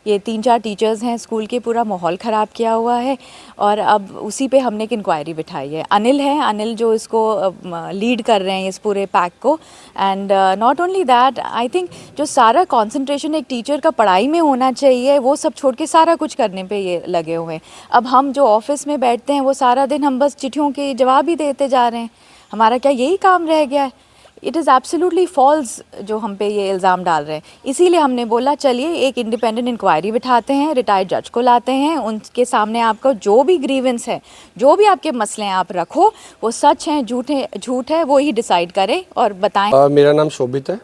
ये 3-4 टीचर्स हैं स्कूल के, पूरा माहौल ख़राब किया हुआ है और अब उसी पे हमने एक इंक्वायरी बिठाई है। अनिल है, अनिल जो इसको लीड कर रहे हैं इस पूरे पैक को। And not only that, I think जो सारा कंसंट्रेशन एक टीचर का पढ़ाई में होना चाहिए वो सब छोड़ के सारा कुछ करने पे ये लगे हुए हैं। अब हम जो ऑफिस में बैठते हैं वो सारा दिन हम बस चिट्ठियों के जवाब ही देते जा रहे हैं। हमारा क्या यही काम रह गया है? इट इज़ एब्सोल्युटली फॉल्स जो हम पे ये इल्ज़ाम डाल रहे हैं। इसीलिए हमने बोला चलिए एक इंडिपेंडेंट इंक्वायरी बिठाते हैं, रिटायर्ड जज को लाते हैं, उनके सामने आपका जो भी ग्रीवेंस है, जो भी आपके मसले हैं आप रखो, वो सच हैं झूठ है वो ही डिसाइड करें और बताएं। मेरा नाम शोभित है।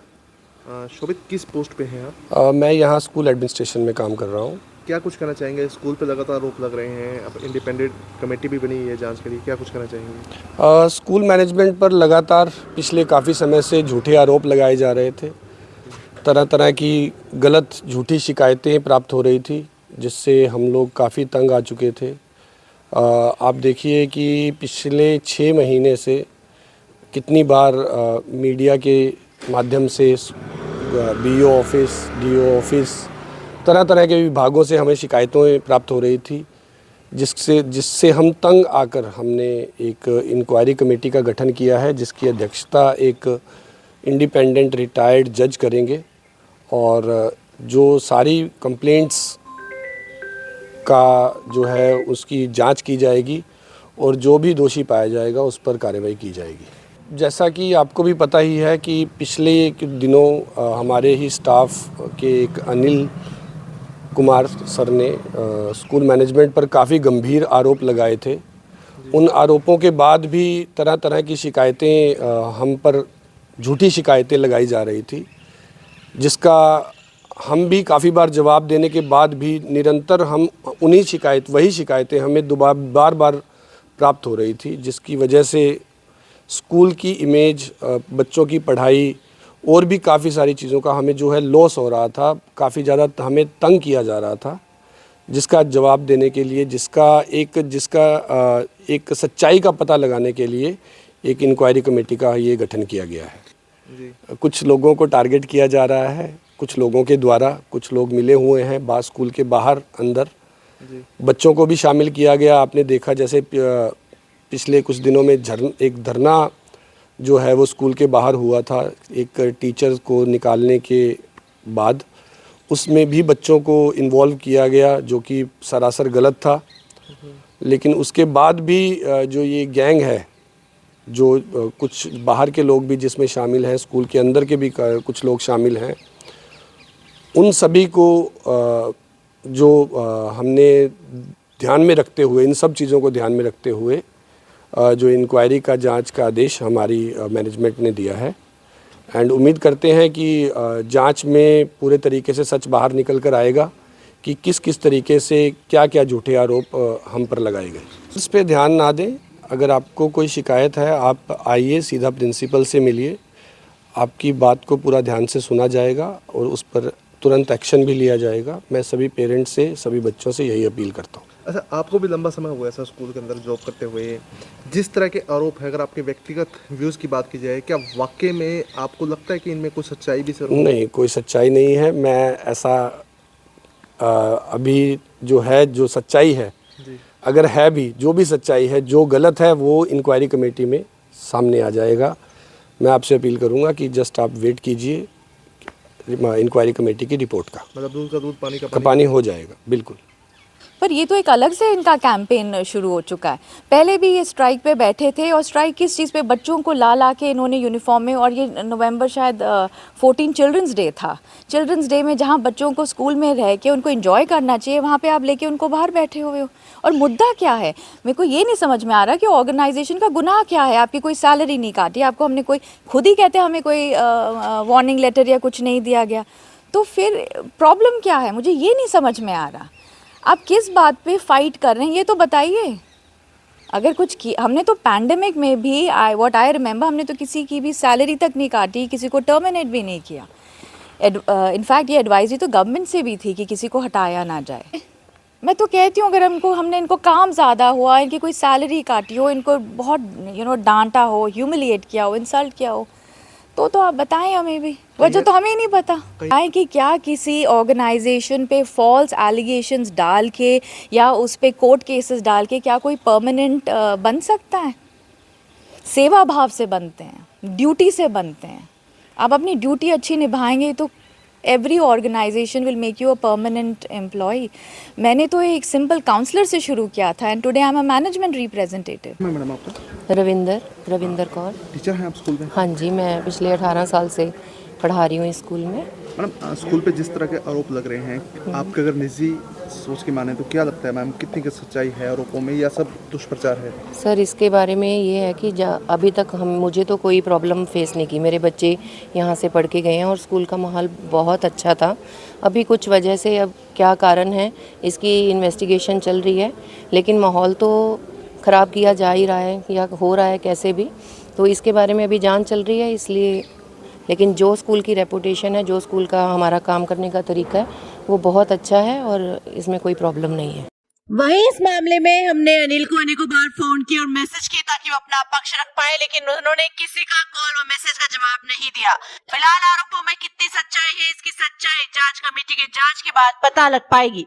शोभित, किस पोस्ट पे हैं आप? मैं यहाँ स्कूल एडमिनिस्ट्रेशन में काम कर रहा हूँ। क्या कुछ कहना चाहेंगे? स्कूल पे लगातार आरोप लग रहे हैं, अब इंडिपेंडेंट कमेटी भी बनी है जांच के लिए, क्या कुछ कहना चाहेंगे? स्कूल मैनेजमेंट पर लगातार पिछले काफ़ी समय से झूठे आरोप लगाए जा रहे थे। तरह तरह की गलत झूठी शिकायतें प्राप्त हो रही थी, जिससे हम लोग काफ़ी तंग आ चुके थे। आप देखिए कि पिछले 6 महीने से कितनी बार मीडिया के माध्यम से बीईओ ऑफिस, डीओ ऑफिस, तरह तरह के विभागों से हमें शिकायतें प्राप्त हो रही थी, जिससे हम तंग आकर हमने एक इंक्वायरी कमेटी का गठन किया है, जिसकी अध्यक्षता एक इंडिपेंडेंट रिटायर्ड जज करेंगे और जो सारी कंप्लेंट्स का जो है उसकी जांच की जाएगी और जो भी दोषी पाया जाएगा उस पर कार्रवाई की जाएगी। जैसा कि आपको भी पता ही है कि पिछले दिनों हमारे ही स्टाफ के एक अनिल कुमार सर ने स्कूल मैनेजमेंट पर काफ़ी गंभीर आरोप लगाए थे। उन आरोपों के बाद भी तरह तरह की शिकायतें हम पर झूठी शिकायतें लगाई जा रही थी, जिसका हम भी काफ़ी बार जवाब देने के बाद भी निरंतर हम वही शिकायतें हमें बार बार प्राप्त हो रही थी, जिसकी वजह से स्कूल की इमेज, बच्चों की पढ़ाई और भी काफ़ी सारी चीज़ों का हमें जो है लॉस हो रहा था, काफ़ी ज़्यादा हमें तंग किया जा रहा था, जिसका जवाब देने के लिए, जिसका एक सच्चाई का पता लगाने के लिए एक इंक्वायरी कमेटी का ये गठन किया गया है। जी। कुछ लोगों को टारगेट किया जा रहा है, कुछ लोगों के द्वारा, कुछ लोग मिले हुए हैं बाहर, स्कूल के बाहर अंदर। जी। बच्चों को भी शामिल किया गया। आपने देखा जैसे पिछले कुछ दिनों में एक धरना जो है वो स्कूल के बाहर हुआ था, एक टीचर को निकालने के बाद, उसमें भी बच्चों को इन्वॉल्व किया गया, जो कि सरासर गलत था। लेकिन उसके बाद भी जो ये गैंग है, जो कुछ बाहर के लोग भी जिसमें शामिल हैं, स्कूल के अंदर के भी कुछ लोग शामिल हैं, उन सभी को हमने ध्यान में रखते हुए, इन सब चीज़ों को ध्यान में रखते हुए जो इंक्वायरी का जांच का आदेश हमारी मैनेजमेंट ने दिया है। एंड उम्मीद करते हैं कि जांच में पूरे तरीके से सच बाहर निकल कर आएगा कि किस किस तरीके से क्या क्या झूठे आरोप हम पर लगाए गए। इस पे ध्यान ना दें। अगर आपको कोई शिकायत है, आप आइए, सीधा प्रिंसिपल से मिलिए, आपकी बात को पूरा ध्यान से सुना जाएगा और उस पर तुरंत एक्शन भी लिया जाएगा। मैं सभी पेरेंट्स से, सभी बच्चों से यही अपील करता हूँ। अच्छा, आपको भी लंबा समय हुआ ऐसा स्कूल के अंदर जॉब करते हुए, जिस तरह के आरोप है, अगर आपके व्यक्तिगत व्यूज़ की बात की जाए, क्या वाकई में आपको लगता है कि इनमें कुछ सच्चाई भी सर? नहीं, कोई सच्चाई नहीं है। मैं ऐसा अभी जो है, जो सच्चाई है, अगर है भी, जो भी सच्चाई है, जो गलत है, वो इंक्वायरी कमेटी में सामने आ जाएगा। मैं आपसे अपील करूंगा कि जस्ट आप वेट कीजिए इंक्वायरी कमेटी की रिपोर्ट का। मतलब दूध का दूध, पानी का पानी हो जाएगा, बिल्कुल। पर ये तो एक अलग से इनका कैंपेन शुरू हो चुका है। पहले भी ये स्ट्राइक पे बैठे थे और स्ट्राइक किस चीज़ पे, बच्चों को ला के इन्होंने यूनिफॉर्म में, और ये नवंबर शायद 14 चिल्ड्रंस डे था। चिल्ड्रंस डे में जहाँ बच्चों को स्कूल में रह के उनको एंजॉय करना चाहिए, वहाँ पे आप लेके उनको बाहर बैठे हुए हो। और मुद्दा क्या है, मेरे को ये नहीं समझ में आ रहा कि ऑर्गेनाइजेशन का गुनाह क्या है। आपकी कोई सैलरी नहीं काटी, आपको हमने कोई, खुद ही कहते हमें कोई वार्निंग लेटर या कुछ नहीं दिया गया, तो फिर प्रॉब्लम क्या है? मुझे ये नहीं समझ में आ रहा। आप किस बात पे फाइट कर रहे हैं ये तो बताइए। अगर कुछ हमने तो पैंडेमिक में भी, व्हाट आई रिमेंबर, हमने तो किसी की भी सैलरी तक नहीं काटी, किसी को टर्मिनेट भी नहीं किया। इनफैक्ट ये एडवाइजरी तो गवर्नमेंट से भी थी कि किसी को हटाया ना जाए। मैं तो कहती हूँ अगर हमने इनको काम ज़्यादा हुआ, इनकी कोई सैलरी काटी हो, इनको बहुत डांटा हो, ह्यूमिलिएट किया हो, इंसल्ट किया हो, तो आप बताएं हमें भी, वजह तो हमें नहीं पता है कि क्या किसी ऑर्गेनाइजेशन पे फॉल्स एलिगेशंस डाल के या उस पे कोर्ट केसेस डाल के क्या कोई परमानेंट बन सकता है? सेवा भाव से बनते हैं, ड्यूटी से बनते हैं। आप अपनी ड्यूटी अच्छी निभाएंगे तो every organisation will make you a permanent employee. मैंने तो एक सिंपल काउंसलर से शुरू किया था and today I am a management representative. Madam आपका रविंदर कौर। टीचर हैं आप स्कूल में? हाँ जी, मैं पिछले 18 साल से पढ़ा रही हूँ स्कूल में। मैडम स्कूल पे जिस तरह के आरोप लग रहे हैं, आपके अगर निजी सोच के माने तो क्या लगता है मैम, कितनी की सच्चाई है आरोपों में या सब दुष्प्रचार है? सर, इसके बारे में ये है कि अभी तक मुझे तो कोई प्रॉब्लम फेस नहीं की। मेरे बच्चे यहाँ से पढ़ के गए हैं और स्कूल का माहौल बहुत अच्छा था। अभी कुछ वजह से अब क्या कारण है इसकी इन्वेस्टिगेशन चल रही है, लेकिन माहौल तो ख़राब किया जा ही रहा है या हो रहा है कैसे भी, तो इसके बारे में अभी जांच चल रही है। इसलिए लेकिन जो स्कूल की रेपुटेशन है, जो स्कूल का हमारा काम करने का तरीका है, वो बहुत अच्छा है और इसमें कोई प्रॉब्लम नहीं है। वहीं इस मामले में हमने अनिल को अनेकों बार फोन किया और मैसेज किया ताकि वो अपना पक्ष रख पाए, लेकिन उन्होंने किसी का कॉल और मैसेज का जवाब नहीं दिया। फिलहाल आरोपों में कितनी सच्चाई है, इसकी सच्चाई जांच कमेटी के जांच के बाद पता लग पाएगी।